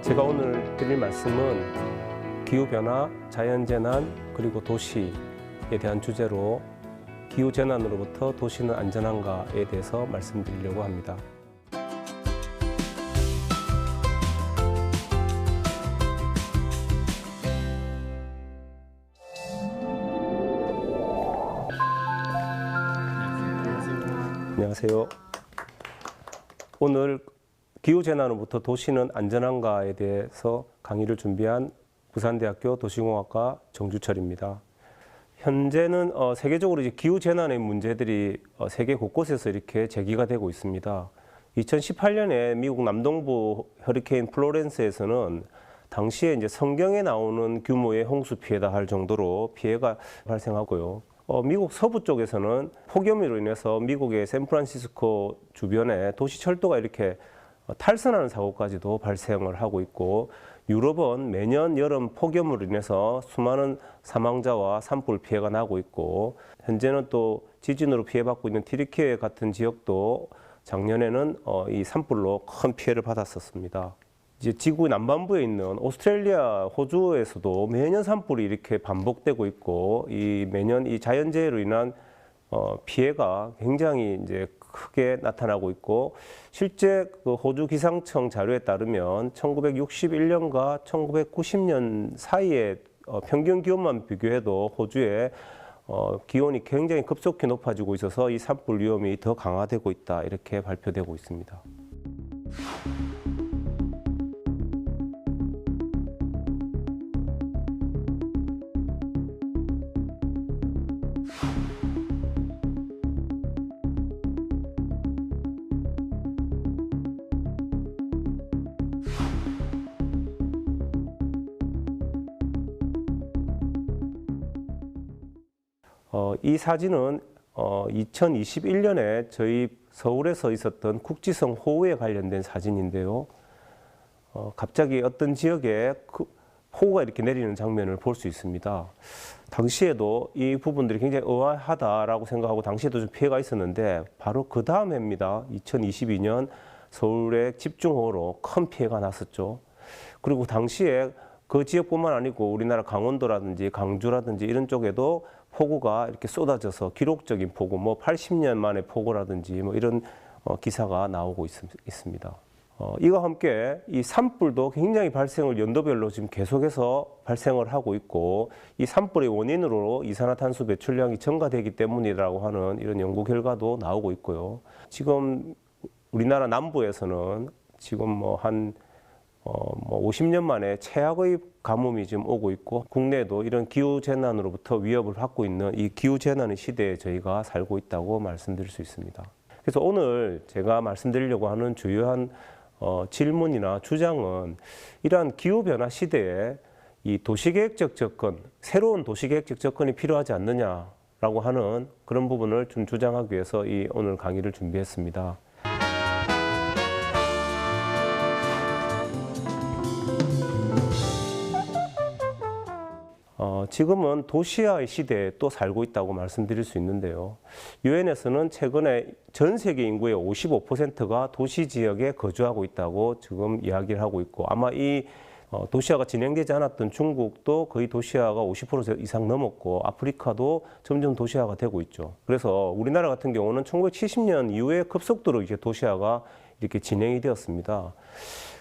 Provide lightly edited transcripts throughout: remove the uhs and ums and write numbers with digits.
제가 오늘 드릴 말씀은 기후변화, 자연재난, 그리고 도시에 대한 주제로 기후재난으로부터 도시는 안전한가에 대해서 말씀드리려고 합니다. 안녕하세요. 오늘 기후재난으로부터 도시는 안전한가에 대해서 강의를 준비한 부산대학교 도시공학과 정주철입니다. 현재는 세계적으로 이제 기후재난의 문제들이 세계 곳곳에서 이렇게 제기가 되고 있습니다. 2018년에 미국 남동부 허리케인 플로렌스에서는 당시에 이제 성경에 나오는 규모의 홍수 피해다 할 정도로 피해가 발생하고요. 미국 서부 쪽에서는 폭염으로 인해서 미국의 샌프란시스코 주변에 도시 철도가 이렇게 탈선하는 사고까지도 발생을 하고 있고, 유럽은 매년 여름 폭염으로 인해서 수많은 사망자와 산불 피해가 나고 있고, 현재는 또 지진으로 피해받고 있는 튀르키예 같은 지역도 작년에는 이 산불로 큰 피해를 받았었습니다. 이제 지구 남반부에 있는 오스트레일리아, 호주에서도 매년 산불이 이렇게 반복되고 있고, 이 매년 이 자연재해로 인한 피해가 굉장히 이제 크게 나타나고 있고, 실제 그 호주 기상청 자료에 따르면 1961년과 1990년 사이에 평균 기온만 비교해도 호주의 기온이 굉장히 급속히 높아지고 있어서 이 산불 위험이 더 강화되고 있다, 이렇게 발표되고 있습니다. 이 사진은 2021년에 저희 서울에서 있었던 국지성 호우에 관련된 사진인데요. 갑자기 어떤 지역에 폭우가 이렇게 내리는 장면을 볼 수 있습니다. 당시에도 이 부분들이 굉장히 의아하다라고 생각하고 당시에도 좀 피해가 있었는데, 바로 그 다음 해입니다. 2022년 서울에 집중호우로 큰 피해가 났었죠. 그리고 당시에 그 지역뿐만 아니고 우리나라 강원도라든지 강주라든지 이런 쪽에도 폭우가 이렇게 쏟아져서 기록적인 폭우, 뭐 80년 만에 폭우라든지 뭐 이런 기사가 나오고 있습니다. 이와 함께 이 산불도 굉장히 발생을 연도별로 지금 계속해서 발생을 하고 있고, 이 산불의 원인으로 이산화탄소 배출량이 증가되기 때문이라고 하는 이런 연구 결과도 나오고 있고요. 지금 우리나라 남부에서는 지금 뭐 50년 만에 최악의 가뭄이 지금 오고 있고, 국내에도 이런 기후재난으로부터 위협을 받고 있는 이 기후재난의 시대에 저희가 살고 있다고 말씀드릴 수 있습니다. 그래서 오늘 제가 말씀드리려고 하는 주요한 질문이나 주장은, 이러한 기후변화 시대에 이 도시계획적 접근, 새로운 도시계획적 접근이 필요하지 않느냐라고 하는 그런 부분을 좀 주장하기 위해서 이 오늘 강의를 준비했습니다. 지금은 도시화의 시대에 또 살고 있다고 말씀드릴 수 있는데요. 유엔에서는 최근에 전 세계 인구의 55%가 도시 지역에 거주하고 있다고 지금 이야기를 하고 있고, 아마 이 도시화가 진행되지 않았던 중국도 거의 도시화가 50% 이상 넘었고, 아프리카도 점점 도시화가 되고 있죠. 그래서 우리나라 같은 경우는 1970년 이후에 급속도로 이제 도시화가 이렇게 진행이 되었습니다.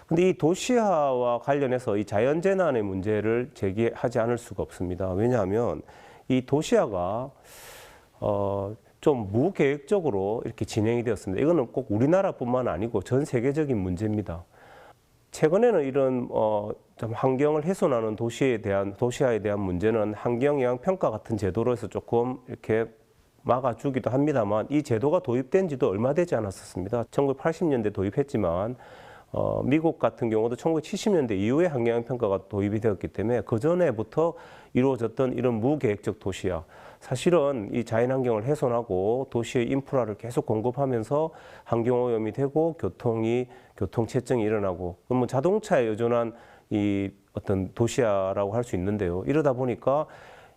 근데 이 도시화와 관련해서 이 자연재난의 문제를 제기하지 않을 수가 없습니다. 왜냐하면 이 도시화가 좀 무계획적으로 이렇게 진행이 되었습니다. 이거는 꼭 우리나라뿐만 아니고 전 세계적인 문제입니다. 최근에는 이런 좀 환경을 훼손하는 도시화에 대한 문제는 환경영향평가 같은 제도로 해서 조금 이렇게 막아주기도 합니다만, 이 제도가 도입된 지도 얼마 되지 않았었습니다. 1980년대 도입했지만 미국 같은 경우도 1970년대 이후에 환경영향평가가 도입이 되었기 때문에 그 전에부터 이루어졌던 이런 무계획적 도시화, 사실은 이 자연환경을 훼손하고 도시의 인프라를 계속 공급하면서 환경오염이 되고 교통체증이 일어나고, 그러면 자동차에 의존한 이 어떤 도시화라고 할 수 있는데요. 이러다 보니까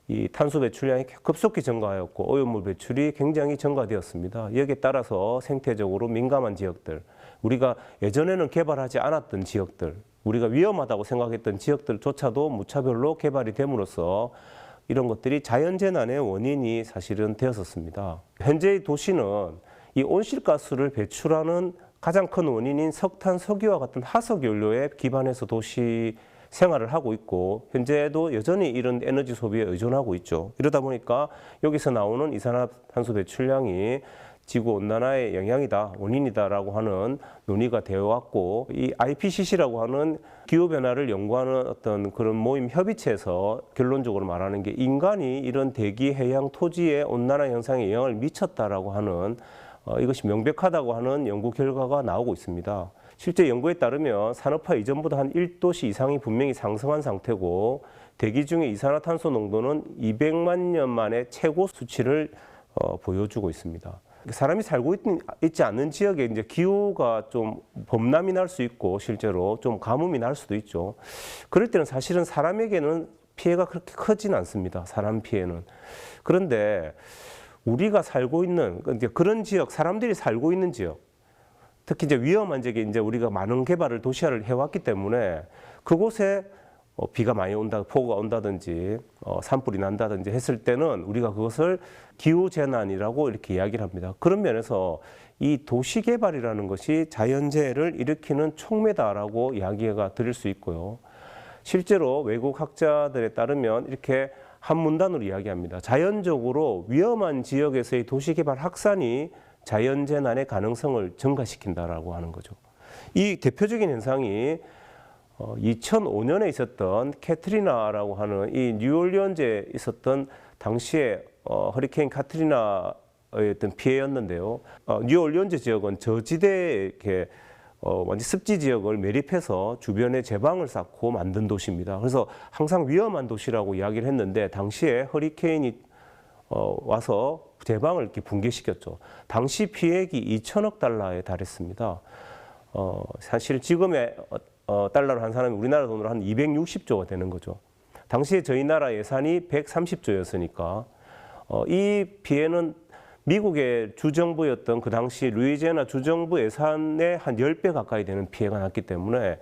이 탄소 배출량이 급속히 증가하였고 오염물 배출이 굉장히 증가되었습니다. 여기에 따라서 생태적으로 민감한 지역들, 우리가 예전에는 개발하지 않았던 지역들, 우리가 위험하다고 생각했던 지역들조차도 무차별로 개발이 됨으로써 이런 것들이 자연재난의 원인이 사실은 되었었습니다. 현재의 도시는 이 온실가스를 배출하는 가장 큰 원인인 석탄, 석유와 같은 화석 연료에 기반해서 도시 생활을 하고 있고 현재도 여전히 이런 에너지 소비에 의존하고 있죠. 이러다 보니까 여기서 나오는 이산화탄소 배출량이 지구온난화의 영향이다, 원인이다라고 하는 논의가 되어 왔고 이 IPCC라고 하는 기후변화를 연구하는 어떤 그런 모임 협의체에서 결론적으로 말하는 게 인간이 이런 대기, 해양, 토지의 온난화 현상에 영향을 미쳤다라고 하는 이것이 명백하다고 하는 연구 결과가 나오고 있습니다. 실제 연구에 따르면 산업화 이전보다 한 1도씨 이상이 분명히 상승한 상태고 대기 중의 이산화탄소 농도는 200만 년 만에 최고 수치를 보여주고 있습니다. 사람이 살고 있지 않는 지역에 이제 기후가 좀 범람이 날 수 있고 실제로 좀 가뭄이 날 수도 있죠. 그럴 때는 사실은 사람에게는 피해가 그렇게 크진 않습니다. 사람 피해는. 그런데 우리가 살고 있는 이제 그런 지역, 사람들이 살고 있는 지역, 특히 이제 위험한 지역에 이제 우리가 많은 개발을 도시화를 해왔기 때문에 그곳에 비가 많이 온다, 폭우가 온다든지 산불이 난다든지 했을 때는 우리가 그것을 기후재난이라고 이렇게 이야기를 합니다. 그런 면에서 이 도시개발이라는 것이 자연재해를 일으키는 촉매다라고 이야기가 드릴 수 있고요. 실제로 외국 학자들에 따르면 이렇게 한 문단으로 이야기합니다. 자연적으로 위험한 지역에서의 도시개발 확산이 자연재난의 가능성을 증가시킨다라고 하는 거죠. 이 대표적인 현상이 2005년에 있었던 캐트리나라고 하는 이 뉴올리언즈에 있었던 당시에 허리케인 카트리나의 어떤 피해였는데요. 뉴올리언즈 지역은 저지대에 이렇게 완전 습지 지역을 매립해서 주변에 제방을 쌓고 만든 도시입니다. 그래서 항상 위험한 도시라고 이야기를 했는데 당시에 허리케인이 와서 제방을 이렇게 붕괴시켰죠. 당시 피해액이 2천억 달러에 달했습니다. 사실 지금의 달러로 한 사람이 우리나라 돈으로 한 260조가 되는 거죠. 당시에 저희 나라 예산이 130조였으니까 이 피해는 미국의 주정부였던 그 당시 루이지애나 주정부 예산의 한 10배 가까이 되는 피해가 났기 때문에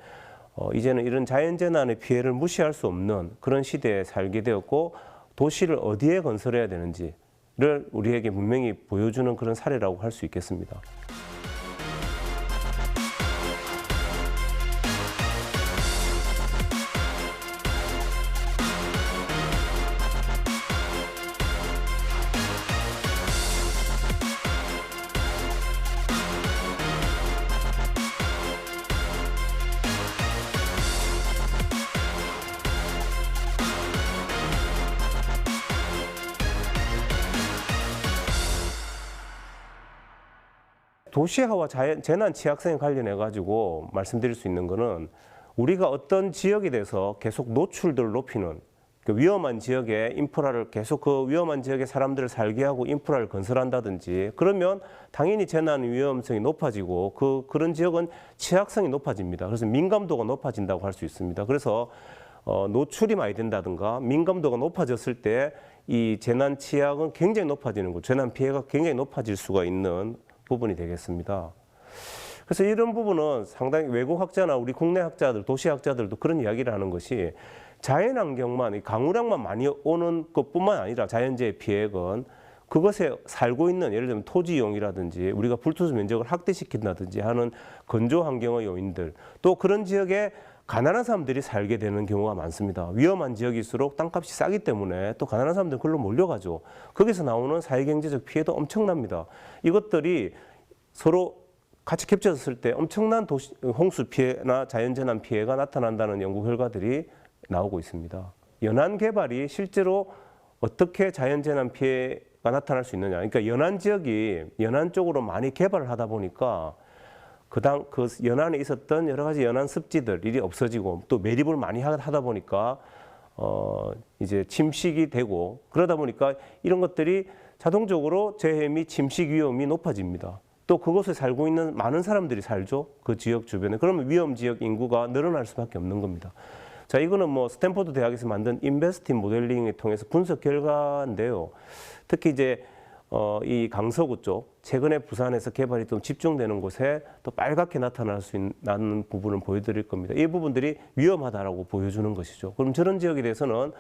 이제는 이런 자연재난의 피해를 무시할 수 없는 그런 시대에 살게 되었고 도시를 어디에 건설해야 되는지를 우리에게 분명히 보여주는 그런 사례라고 할 수 있겠습니다. 도시화와 재난 취약성에 관련해 가지고 말씀드릴 수 있는 거는 우리가 어떤 지역에 대해서 계속 노출도를 높이는 그 위험한 지역에 인프라를 계속 그 위험한 지역에 사람들을 살게 하고 인프라를 건설한다든지 그러면 당연히 재난 위험성이 높아지고 그런 지역은 취약성이 높아집니다. 그래서 민감도가 높아진다고 할 수 있습니다. 그래서 노출이 많이 된다든가 민감도가 높아졌을 때 이 재난 취약은 굉장히 높아지는 거죠. 재난 피해가 굉장히 높아질 수가 있는 부분이 되겠습니다. 그래서 이런 부분은 상당히 외국 학자나 우리 국내 학자들, 도시 학자들도 그런 이야기를 하는 것이 자연환경만, 강우량만 많이 오는 것뿐만 아니라 자연재해 피해액은 그것에 살고 있는 예를 들면 토지 이용이라든지 우리가 불투수 면적을 확대시킨다든지 하는 건조 환경의 요인들 또 그런 지역에 가난한 사람들이 살게 되는 경우가 많습니다. 위험한 지역일수록 땅값이 싸기 때문에 또 가난한 사람들이 그걸로 몰려가죠. 거기서 나오는 사회경제적 피해도 엄청납니다. 이것들이 서로 같이 겹쳐졌을 때 엄청난 홍수 피해나 자연재난 피해가 나타난다는 연구 결과들이 나오고 있습니다. 연안 개발이 실제로 어떻게 자연재난 피해가 나타날 수 있느냐. 그러니까 연안 지역이 연안 쪽으로 많이 개발을 하다 보니까 그 연안에 있었던 여러 가지 연안 습지들이 없어지고 또 매립을 많이 하다 보니까 이제 침식이 되고 그러다 보니까 이런 것들이 자동적으로 재해 및 침식 위험이 높아집니다. 또 그곳에 살고 있는 많은 사람들이 살죠. 그 지역 주변에. 그러면 위험 지역 인구가 늘어날 수밖에 없는 겁니다. 자, 이거는 뭐 스탠포드 대학에서 만든 인베스팅 모델링을 통해서 분석 결과인데요. 특히 이제 이 강서구 쪽, 최근에 부산에서 개발이 좀 집중되는 곳에 또 빨갛게 나타날 수 있는 부분을 보여드릴 겁니다. 이 부분들이 위험하다라고 보여주는 것이죠. 그럼 저런 지역에 대해서는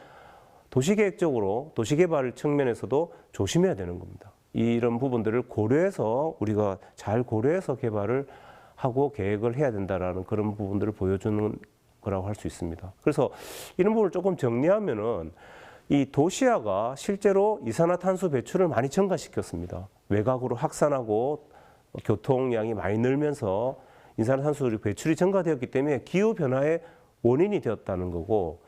도시계획적으로 도시개발 측면에서도 조심해야 되는 겁니다. 이런 부분들을 고려해서 우리가 잘 고려해서 개발을 하고 계획을 해야 된다라는 그런 부분들을 보여주는 거라고 할 수 있습니다. 그래서 이런 부분을 조금 정리하면은 이 도시화가 실제로 이산화탄소 배출을 많이 증가시켰습니다. 외곽으로 확산하고 교통량이 많이 늘면서 이산화탄소 배출이 증가되었기 때문에 기후변화의 원인이 되었다는 거고,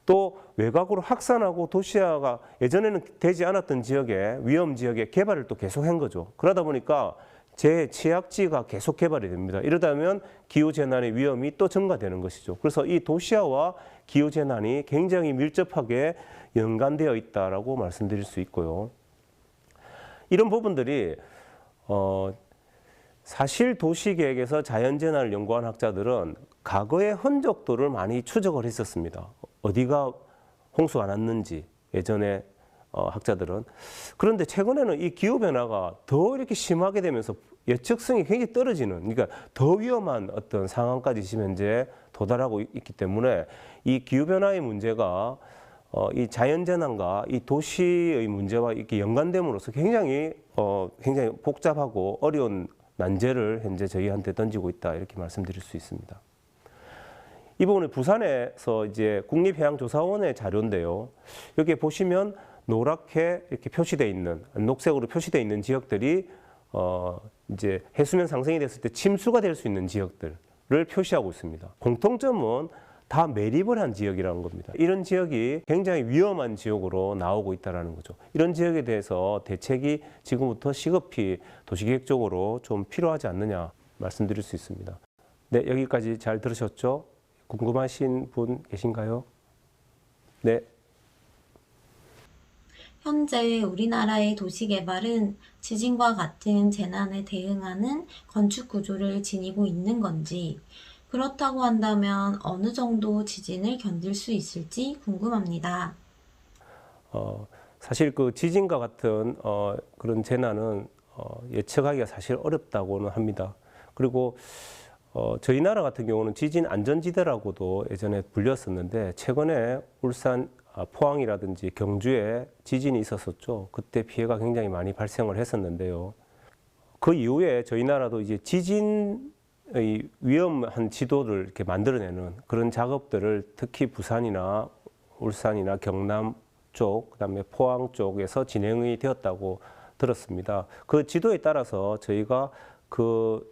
또 외곽으로 확산하고 도시화가 예전에는 되지 않았던 지역에, 위험 지역에 개발을 또 계속한 거죠. 그러다 보니까 재취약지가 계속 개발이 됩니다. 이러다 보면 기후재난의 위험이 또 증가되는 것이죠. 그래서 이 도시화와 기후재난이 굉장히 밀접하게 연관되어 있다라고 말씀드릴 수 있고요. 이런 부분들이 사실 도시계획에서 자연재난을 연구한 학자들은 과거의 흔적들을 많이 추적을 했었습니다. 어디가 홍수가 났는지 예전에 학자들은. 그런데 최근에는 이 기후변화가 더 이렇게 심하게 되면서 예측성이 굉장히 떨어지는, 그러니까 더 위험한 어떤 상황까지 지금 현재 도달하고 있기 때문에 이 기후변화의 문제가 이 자연재난과 이 도시의 문제와 이렇게 연관됨으로써 굉장히 복잡하고 어려운 난제를 현재 저희한테 던지고 있다, 이렇게 말씀드릴 수 있습니다. 이 부분은 부산에서 이제 국립해양조사원의 자료인데요. 여기 보시면 노랗게 이렇게 표시되어 있는, 녹색으로 표시되어 있는 지역들이 이제 해수면 상승이 됐을 때 침수가 될 수 있는 지역들을 표시하고 있습니다. 공통점은 다 매립을 한 지역이라는 겁니다. 이런 지역이 굉장히 위험한 지역으로 나오고 있다는 거죠. 이런 지역에 대해서 대책이 지금부터 시급히 도시계획적으로 좀 필요하지 않느냐 말씀드릴 수 있습니다. 네, 여기까지 잘 들으셨죠? 궁금하신 분 계신가요? 네. 현재 우리나라의 도시개발은 지진과 같은 재난에 대응하는 건축 구조를 지니고 있는 건지, 그렇다고 한다면 어느 정도 지진을 견딜 수 있을지 궁금합니다. 사실 그 지진과 같은 그런 재난은 예측하기가 사실 어렵다고는 합니다. 그리고 저희 나라 같은 경우는 지진 안전지대라고도 예전에 불렸었는데, 최근에 울산, 포항이라든지 경주에 지진이 있었었죠. 그때 피해가 굉장히 많이 발생을 했었는데요. 그 이후에 저희 나라도 이제 지진의 위험한 지도를 이렇게 만들어내는 그런 작업들을 특히 부산이나 울산이나 경남 쪽, 그다음에 포항 쪽에서 진행이 되었다고 들었습니다. 그 지도에 따라서 저희가 그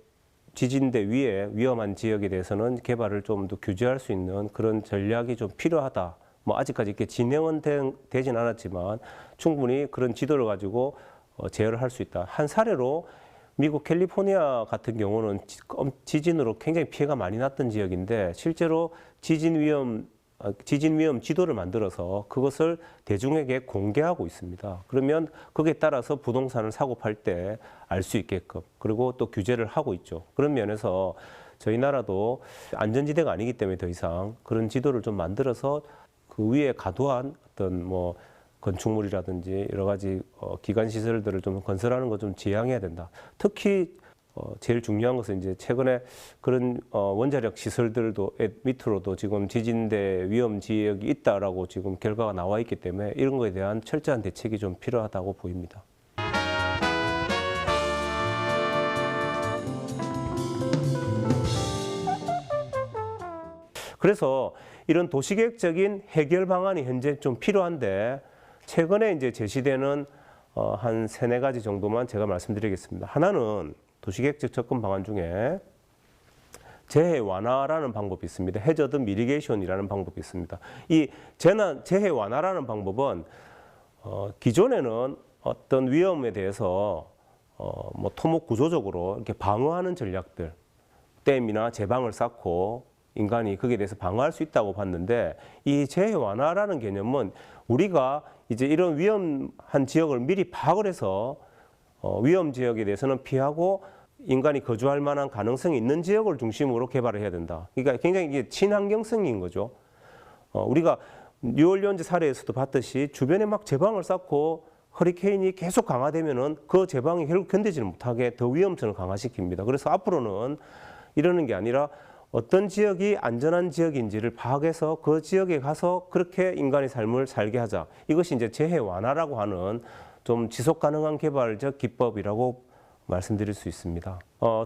지진대 위에 위험한 지역에 대해서는 개발을 좀 더 규제할 수 있는 그런 전략이 좀 필요하다. 뭐 아직까지 이렇게 진행은 되진 않았지만 충분히 그런 지도를 가지고 제어를 할 수 있다. 한 사례로 미국 캘리포니아 같은 경우는 지진으로 굉장히 피해가 많이 났던 지역인데, 실제로 지진 위험 지도를 만들어서 그것을 대중에게 공개하고 있습니다. 그러면 거기에 따라서 부동산을 사고 팔 때 알 수 있게끔, 그리고 또 규제를 하고 있죠. 그런 면에서 저희 나라도 안전지대가 아니기 때문에 더 이상 그런 지도를 좀 만들어서 그 위에 과도한 어떤 뭐 건축물이라든지 여러 가지 기관 시설들을 좀 건설하는 거 좀 지양해야 된다. 특히 제일 중요한 것은 이제 최근에 그런 원자력 시설들도 밑으로도 지금 지진대 위험 지역이 있다라고 지금 결과가 나와 있기 때문에 이런 거에 대한 철저한 대책이 좀 필요하다고 보입니다. 그래서 이런 도시계획적인 해결 방안이 현재 좀 필요한데, 최근에 이제 제시되는 한 3-4가지 정도만 제가 말씀드리겠습니다. 하나는 도시계획적 접근 방안 중에 재해 완화라는 방법이 있습니다. 해저드 미리게이션이라는 방법이 있습니다. 이 재해 완화라는 방법은 기존에는 어떤 위험에 대해서 뭐 토목 구조적으로 이렇게 방어하는 전략들, 댐이나 제방을 쌓고 인간이 거기에 대해서 방어할 수 있다고 봤는데, 이 재해 완화라는 개념은 우리가 이제 이런 위험한 지역을 미리 파악을 해서 위험 지역에 대해서는 피하고 인간이 거주할 만한 가능성이 있는 지역을 중심으로 개발을 해야 된다. 그러니까 굉장히 이게 친환경성인 거죠. 우리가 뉴올리언즈 사례에서도 봤듯이 주변에 막 제방을 쌓고 허리케인이 계속 강화되면은 그 제방이 결국 견디지를 못하게 더 위험성을 강화시킵니다. 그래서 앞으로는 이러는 게 아니라 어떤 지역이 안전한 지역인지를 파악해서 그 지역에 가서 그렇게 인간의 삶을 살게 하자. 이것이 이제 재해 완화라고 하는 좀 지속 가능한 개발적 기법이라고 말씀드릴 수 있습니다.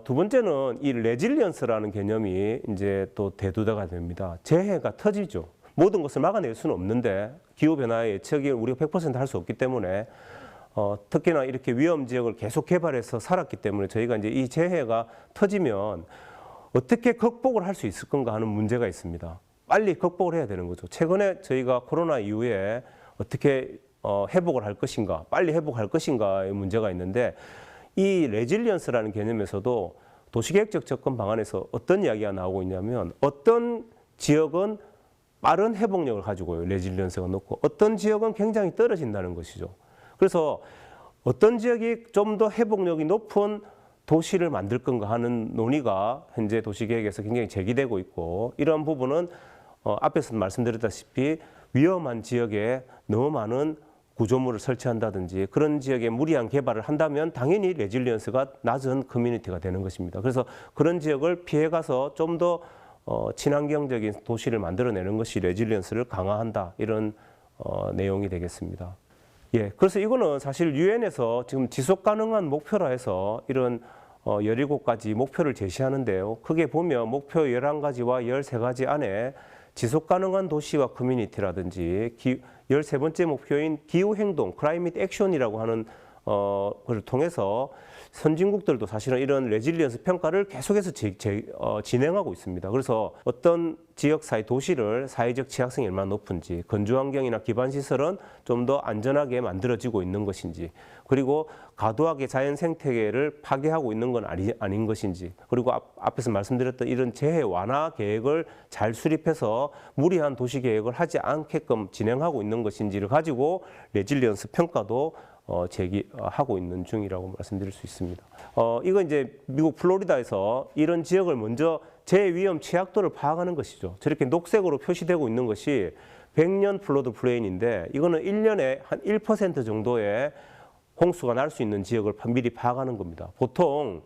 두 번째는 이 레질리언스라는 개념이 이제 또 대두가 됩니다. 재해가 터지죠. 모든 것을 막아낼 수는 없는데 기후변화의 예측이 우리가 100% 할 수 없기 때문에 특히나 이렇게 위험 지역을 계속 개발해서 살았기 때문에 저희가 이제 이 재해가 터지면 어떻게 극복을 할 수 있을 건가 하는 문제가 있습니다. 빨리 극복을 해야 되는 거죠. 최근에 저희가 코로나 이후에 어떻게 회복을 할 것인가, 빨리 회복할 것인가의 문제가 있는데 이 레질리언스라는 개념에서도 도시계획적 접근 방안에서 어떤 이야기가 나오고 있냐면 어떤 지역은 빠른 회복력을 가지고요. 레질리언스가 높고 어떤 지역은 굉장히 떨어진다는 것이죠. 그래서 어떤 지역이 좀 더 회복력이 높은 도시를 만들 건가 하는 논의가 현재 도시계획에서 굉장히 제기되고 있고 이러한 부분은 앞에서 말씀드렸다시피 위험한 지역에 너무 많은 구조물을 설치한다든지 그런 지역에 무리한 개발을 한다면 당연히 레질리언스가 낮은 커뮤니티가 되는 것입니다. 그래서 그런 지역을 피해가서 좀 더 친환경적인 도시를 만들어내는 것이 레질리언스를 강화한다 이런 내용이 되겠습니다. 예, 그래서 이거는 사실 유엔에서 지금 지속 가능한 목표라 해서 이런 17가지 목표를 제시하는데요. 크게 보면 목표 11가지와 13가지 안에 지속 가능한 도시와 커뮤니티라든지 13번째 목표인 기후행동, 클라이밋 액션이라고 하는 것을 통해서 선진국들도 사실은 이런 레질리언스 평가를 계속해서 진행하고 있습니다. 그래서 어떤 지역사회 도시를 사회적 취약성이 얼마나 높은지, 건조환경이나 기반시설은 좀 더 안전하게 만들어지고 있는 것인지, 그리고 과도하게 자연 생태계를 파괴하고 있는 건 아닌 것인지, 그리고 앞에서 말씀드렸던 이런 재해 완화 계획을 잘 수립해서 무리한 도시 계획을 하지 않게끔 진행하고 있는 것인지를 가지고 레질리언스 평가도 제기하고 있는 중이라고 말씀드릴 수 있습니다. 이거 이제 미국 플로리다에서 이런 지역을 먼저 재위험 취약도를 파악하는 것이죠. 저렇게 녹색으로 표시되고 있는 것이 100년 플러드 플레인인데 이거는 1년에 한 1% 정도의 홍수가 날 수 있는 지역을 미리 파악하는 겁니다. 보통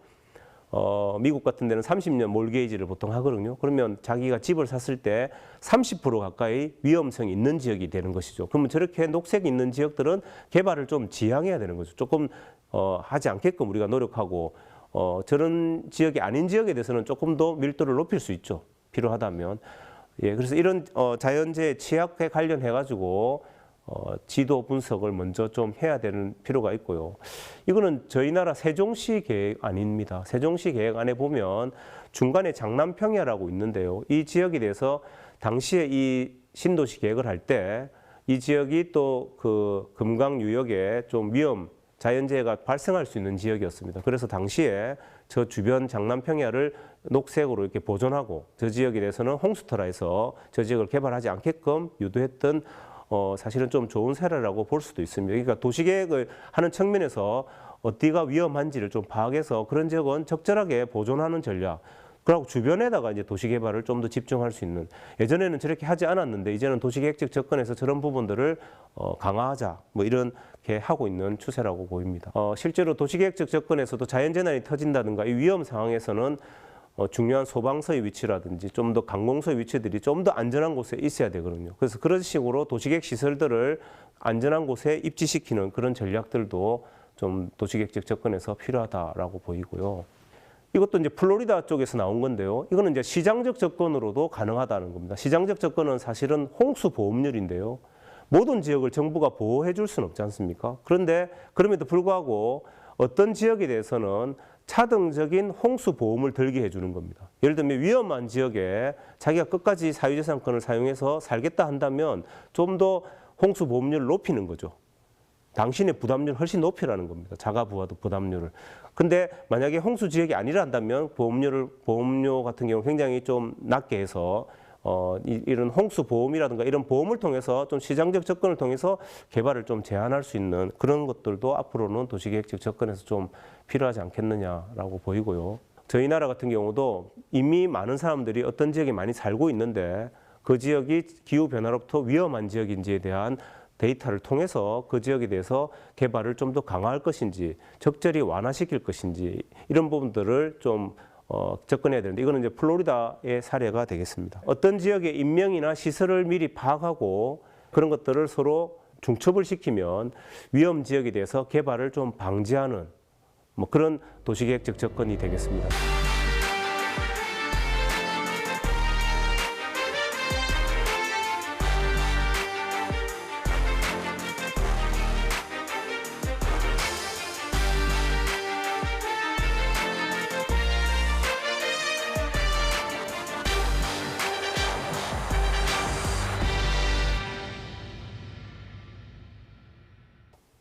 미국 같은 데는 30년 몰게이지를 보통 하거든요. 그러면 자기가 집을 샀을 때 30% 가까이 위험성이 있는 지역이 되는 것이죠. 그러면 저렇게 녹색이 있는 지역들은 개발을 좀 지양해야 되는 거죠. 조금 하지 않게끔 우리가 노력하고 저런 지역이 아닌 지역에 대해서는 조금 더 밀도를 높일 수 있죠. 필요하다면. 예, 그래서 이런 자연재해 취약에 관련해 가지고 지도 분석을 먼저 좀 해야 되는 필요가 있고요. 이거는 저희 나라 세종시 계획 아닙니다. 세종시 계획안에 보면 중간에 장남평야라고 있는데요. 이 지역에 대해서 당시에 이 신도시 계획을 할 때 이 지역이 또 그 금강 유역에 좀 자연재해가 발생할 수 있는 지역이었습니다. 그래서 당시에 저 주변 장남평야를 녹색으로 이렇게 보존하고 저 지역에 대해서는 홍수터라 해서 저 지역을 개발하지 않게끔 유도했던 사실은 좀 좋은 사례라고 볼 수도 있습니다. 그러니까 도시계획을 하는 측면에서 어디가 위험한지를 좀 파악해서 그런 지역은 적절하게 보존하는 전략, 그리고 주변에다가 이제 도시개발을 좀 더 집중할 수 있는, 예전에는 저렇게 하지 않았는데 이제는 도시계획적 접근에서 저런 부분들을 강화하자, 뭐 이렇게 하고 있는 추세라고 보입니다. 실제로 도시계획적 접근에서도 자연재난이 터진다든가 이 위험 상황에서는 중요한 소방서의 위치라든지 좀 더 관공서의 위치들이 좀 더 안전한 곳에 있어야 되거든요. 그래서 그런 식으로 도시계획 시설들을 안전한 곳에 입지시키는 그런 전략들도 좀 도시계획적 접근에서 필요하다라고 보이고요. 이것도 이제 플로리다 쪽에서 나온 건데요. 이거는 이제 시장적 접근으로도 가능하다는 겁니다. 시장적 접근은 사실은 홍수 보험률인데요. 모든 지역을 정부가 보호해 줄 수는 없지 않습니까? 그런데 그럼에도 불구하고 어떤 지역에 대해서는 차등적인 홍수 보험을 들게 해주는 겁니다. 예를 들면 위험한 지역에 자기가 끝까지 사유재산권을 사용해서 살겠다 한다면 좀 더 홍수 보험료를 높이는 거죠. 당신의 부담률을 훨씬 높이라는 겁니다. 자가부하도 부담률을. 근데 만약에 홍수 지역이 아니라 한다면 보험료 같은 경우 굉장히 좀 낮게 해서 이런 홍수 보험이라든가 이런 보험을 통해서 좀 시장적 접근을 통해서 개발을 좀 제한할 수 있는 그런 것들도 앞으로는 도시계획적 접근에서 좀 필요하지 않겠느냐라고 보이고요. 저희 나라 같은 경우도 이미 많은 사람들이 어떤 지역에 많이 살고 있는데 그 지역이 기후변화로부터 위험한 지역인지에 대한 데이터를 통해서 그 지역에 대해서 개발을 좀 더 강화할 것인지, 적절히 완화시킬 것인지 이런 부분들을 좀 접근해야 되는데, 이거는 이제 플로리다의 사례가 되겠습니다. 어떤 지역의 인명이나 시설을 미리 파악하고 그런 것들을 서로 중첩을 시키면 위험 지역에 대해서 개발을 좀 방지하는 뭐 그런 도시계획적 접근이 되겠습니다.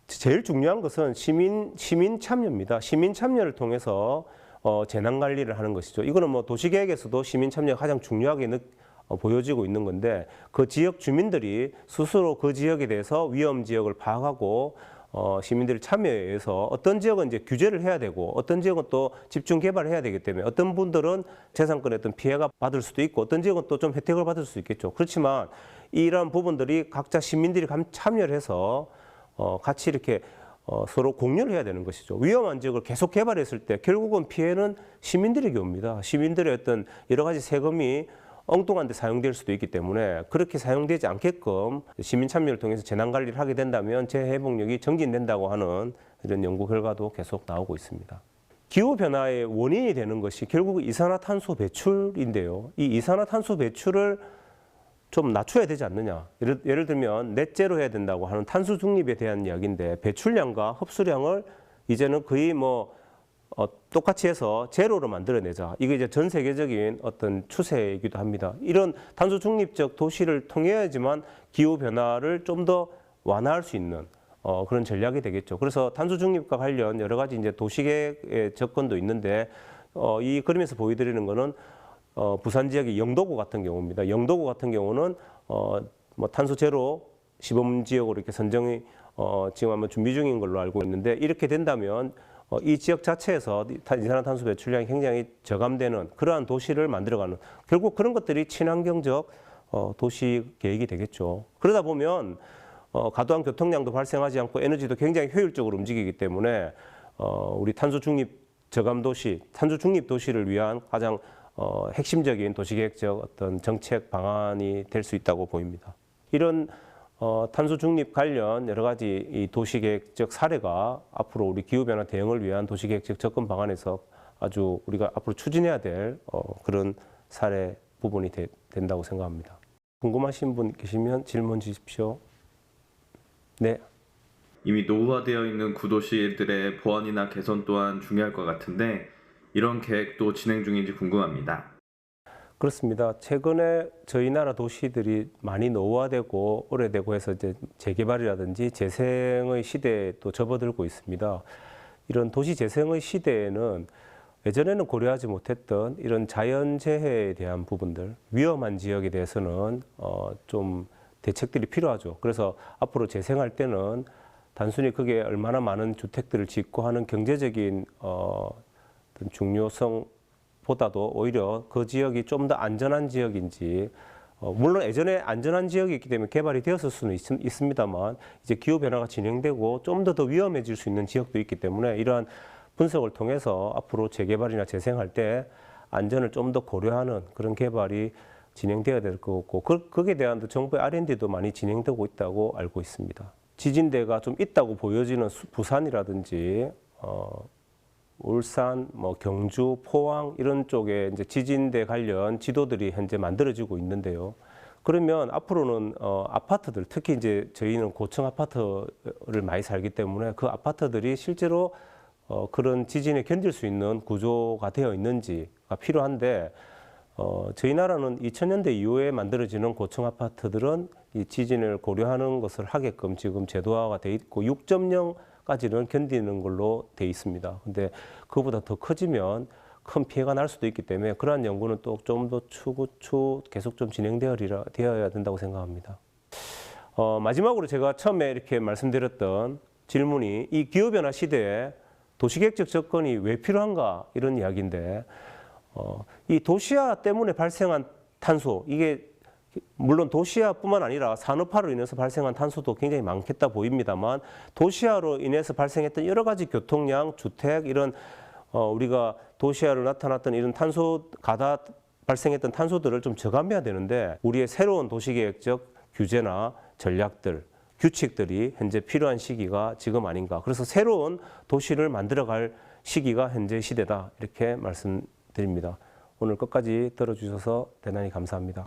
제일 중요한 것은 시민 참여입니다. 시민 참여를 통해서 재난 관리를 하는 것이죠. 이거는 뭐 도시계획에서도 시민 참여가 가장 중요하게 보여지고 있는 건데, 그 지역 주민들이 스스로 그 지역에 대해서 위험 지역을 파악하고 시민들이 참여해서 어떤 지역은 이제 규제를 해야 되고 어떤 지역은 또 집중 개발을 해야 되기 때문에 어떤 분들은 재산권에 어떤 피해가 받을 수도 있고 어떤 지역은 또 좀 혜택을 받을 수 있겠죠. 그렇지만 이런 부분들이 각자 시민들이 참여를 해서 같이 이렇게 서로 공유를 해야 되는 것이죠. 위험한 지역을 계속 개발했을 때 결국은 피해는 시민들에게 옵니다. 시민들의 어떤 여러 가지 세금이 엉뚱한 데 사용될 수도 있기 때문에 그렇게 사용되지 않게끔 시민 참여를 통해서 재난 관리를 하게 된다면 재회복력이 정진된다고 하는 이런 연구 결과도 계속 나오고 있습니다. 기후변화의 원인이 되는 것이 결국 이산화탄소 배출인데요. 이 이산화탄소 배출을 좀 낮춰야 되지 않느냐. 예를 들면 넷제로 해야 된다고 하는 탄소 중립에 대한 이야기인데, 배출량과 흡수량을 이제는 거의 똑같이 해서 제로로 만들어내자. 이게 이제 전 세계적인 어떤 추세이기도 합니다. 이런 탄소 중립적 도시를 통해야지만 기후 변화를 좀 더 완화할 수 있는 그런 전략이 되겠죠. 그래서 탄소 중립과 관련 여러 가지 이제 도시계획의 접근도 있는데, 이 그림에서 보여드리는 거는 부산 지역의 영도구 같은 경우입니다. 영도구 같은 경우는 뭐 탄소 제로 시범 지역으로 이렇게 선정이 지금 아마 준비 중인 걸로 알고 있는데, 이렇게 된다면 이 지역 자체에서 이산화탄소 배출량이 굉장히 저감되는 그러한 도시를 만들어가는, 결국 그런 것들이 친환경적 도시 계획이 되겠죠. 그러다 보면 과도한 교통량도 발생하지 않고 에너지도 굉장히 효율적으로 움직이기 때문에 우리 탄소 중립 저감 도시, 탄소 중립 도시를 위한 가장 핵심적인 도시계획적 어떤 정책 방안이 될 수 있다고 보입니다. 이런 탄소 중립 관련 여러 가지 이 도시계획적 사례가 앞으로 우리 기후변화 대응을 위한 도시계획적 접근 방안에서 아주 우리가 앞으로 추진해야 될 그런 사례 부분이 된다고 생각합니다. 궁금하신 분 계시면 질문 주십시오. 네. 이미 노후화되어 있는 구도시들의 보완이나 개선 또한 중요할 것 같은데, 이런 계획도 진행 중인지 궁금합니다. 그렇습니다. 최근에 저희 나라 도시들이 많이 노후화되고 오래되고 해서 이제 재개발이라든지 재생의 시대에 또 접어들고 있습니다. 이런 도시 재생의 시대에는 예전에는 고려하지 못했던 이런 자연재해에 대한 부분들, 위험한 지역에 대해서는 좀 대책들이 필요하죠. 그래서 앞으로 재생할 때는 단순히 그게 얼마나 많은 주택들을 짓고 하는 경제적인 어떤 중요성보다도 오히려 그 지역이 좀 더 안전한 지역인지, 물론 예전에 안전한 지역이 있기 때문에 개발이 되었을 수는 있습니다만, 이제 기후변화가 진행되고 좀 더 위험해질 수 있는 지역도 있기 때문에 이러한 분석을 통해서 앞으로 재개발이나 재생할 때 안전을 좀 더 고려하는 그런 개발이 진행되어야 될 것 같고, 거기에 대한 정부의 R&D도 많이 진행되고 있다고 알고 있습니다. 지진대가 좀 있다고 보여지는 부산이라든지 울산, 경주, 포항 이런 쪽에 이제 지진대 관련 지도들이 현재 만들어지고 있는데요. 그러면 앞으로는 아파트들, 특히 이제 저희는 고층 아파트를 많이 살기 때문에 그 아파트들이 실제로 그런 지진에 견딜 수 있는 구조가 되어 있는지가 필요한데, 저희 나라는 2000년대 이후에 만들어지는 고층 아파트들은 이 지진을 고려하는 것을 하게끔 지금 제도화가 돼 있고 6.0까지는 견디는 걸로 돼 있습니다. 근데 그보다 더 커지면 큰 피해가 날 수도 있기 때문에 그러한 연구는 또 좀 더 추후 계속 좀 되어야 된다고 생각합니다. 마지막으로 제가 처음에 이렇게 말씀드렸던 질문이 이 기후변화 시대에 도시계획적 접근이 왜 필요한가 이런 이야기인데, 이 도시화 때문에 발생한 탄소, 이게 물론 도시화뿐만 아니라 산업화로 인해서 발생한 탄소도 굉장히 많겠다 보입니다만 도시화로 인해서 발생했던 여러 가지 교통량, 주택 이런 우리가 도시화로 나타났던 이런 탄소 가다 발생했던 탄소들을 좀 저감해야 되는데 우리의 새로운 도시계획적 규제나 전략들, 규칙들이 현재 필요한 시기가 지금 아닌가. 그래서 새로운 도시를 만들어갈 시기가 현재 시대다. 이렇게 말씀드립니다. 오늘 끝까지 들어주셔서 대단히 감사합니다.